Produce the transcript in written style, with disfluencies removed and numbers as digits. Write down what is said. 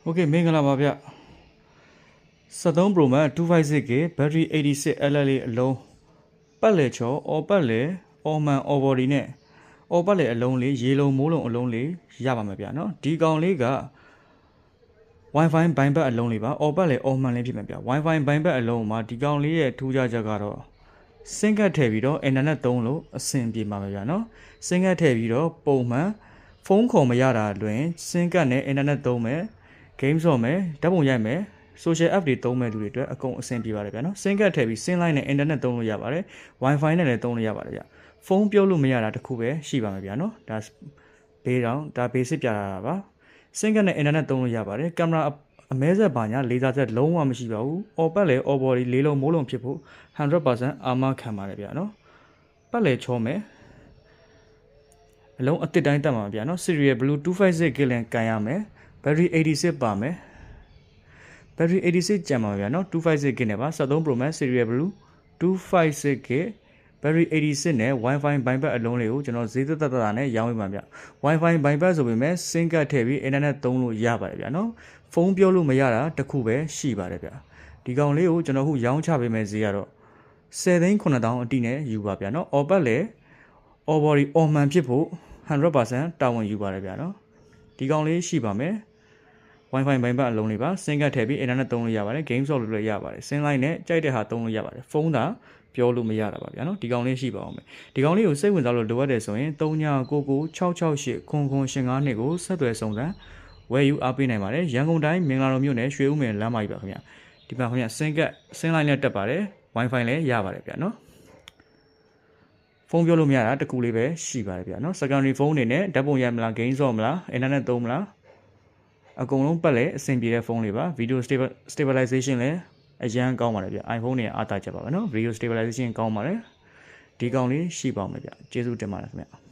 Okay မင်္ဂလာပါဗျ73 Pro Max 256K battery 86 LLA အလုံးပတ်လေချောအော်ပတ်လေအော်မန်အော်ဘော်ဒီနဲ့အော်ပတ်လေအလုံးလေးရေလုံးမိုးလုံးအလုံးလေးရပါမယ်ဗျာနော်ဒီကောင်လေးက Wi-Fi ဘိုင်းဘက်အလုံးလေးပါအော်ပတ်လေအော်မန်လေးဖြစ်မယ်ဗျာ Wi-Fi ဘိုင်းဘက်အလုံးမှာဒီကောင်လေးရဲ့ထူးခြားချက်ကတော့စင်ကတ်ထည့်ပြီးတော့ internet သုံးလို့အဆင်ပြေမှာပဲဗျာနော်စင်ကတ်ထည့်ပြီးတော့ပုံမှန်ဖုန်းခေါ်မရတာတွင်စင်ကတ်နဲ့ internet သုံးမယ် game ဆော့မယ်ဓာတ်ပုံရိုက်မယ် social app တွေသုံးမဲ့လူတွေအတွက်အကုန်အဆင်ပြေပါတယ်ဗျာနော်စင်ကတ်ထည့်ပြီးစင်လိုက်နဲ့ internet သုံးလို့ရပါတယ် Wi-Fi နဲ့လည်းသုံးလို့ရပါတယ်ဗျာဖုန်းပြုတ်လို့မရတာတခုပဲရှိပါမယ်ဗျာနော်ဒါဘေးတော့ဒါ basic ပြတာပါစင်ကတ်နဲ့ internet သုံးလို့ရပါတယ်ကင်မရာအမဲဆက်ပါညာလေဆာဆက်လုံးဝမရှိပါဘူးအော်ပတ်လေအော်ဘော်ဒီလေးလုံးမိုးလုံးဖြစ်ဖို့ 100% အာမခံပါတယ်ဗျာနော်ပတ်လေချောမယ်အလုံးအစ်စ်တိုင်းတက်မှာဗျာနော် Serial Blue 256 GB ကန်ရမယ် battery 86ပါမယ် battery 86ကျန်ပါဗျာနော် 256 GB နဲ့ပါ73 Pro Max Serial Blue 256 GB battery 86နဲ့ Wi-Fi ဘိုင်းဘက်အလုံးလေးကိုကျွန်တော်ဈေးသက်သက်နဲ့ရောင်းပေးမှာဗျ Wi-Fi ဘိုင်းဘက်ဆိုပေမဲ့ SIM ကတ်ထည့်ပြီး internet သုံးလို့ရပါတယ်ဗျာနော်ဖုန်းပြောလို့မရတာတခုပဲရှိပါတယ်ဗျဒီကောင်လေးကိုကျွန်တော်ခုရောင်းချပေးမယ်ဈေးကတော့10,900အတိနဲ့ယူပါဗျာနော်အော်ပတ်လေအော်ဘော်ဒီအော်မန်ဖြစ်ဖို့ 100% တာဝန်ယူပါတယ်ဗျာနော်ဒီကောင်လေးရှိပါမယ် Wi-Fi ဘိုင်းဘက်အလုံးလေးပါစင်ကတ်ထည့်ပြီး internet သုံးလို့ရပါတယ် game ဆော့လို့လည်းရပါတယ်စင်လိုက်နဲ့ကြိုက်တဲ့ဟာသုံးလို့ရပါတယ်ဖုန်းသာပြောလို့မရတာပါဗျာနော်ဒီကောင်လေးရှိပါအောင်မယ်ဒီကောင်လေးကိုစိတ်ဝင်စားလို့လိုအပ်တယ်ဆိုရင်3996680055ကိုဆက်သွယ်စုံစမ်းဝယ်ယူအားပေးနိုင်ပါတယ်ရန်ကုန်တိုင်းမင်္ဂလာတော်မြို့နယ်ရွှေဦးမယ်လမ်းမကြီးပါခင်ဗျဒီမှာခင်ဗျစင်ကတ်စင်လိုက်နဲ့တက်ပါတယ် Wi-Fi လည်းရပါတယ်ဗျာနော်ဖုန်းပြောလို့မရတာတကူလေးပဲရှိပါတယ်ဗျာနော် secondary phone အနေနဲ့ဓာတ်ပုံရိုက်မလား game ဆော့မလား internet သုံးမလားအကုန်လုံးပတ်လဲအဆင်ပြေတဲ့ဖုန်းလေးပါ video stabilization လည်းအရန်ကောင်းပါတယ်ဗျ iPhone နဲ့အားသာချက်ပါပဲနော် video stabilization ကောင်းပါတယ်ဒီကောင်လေးရှိပါအောင်ဗျကျေးဇူးတင်ပါတယ်ခင်ဗျ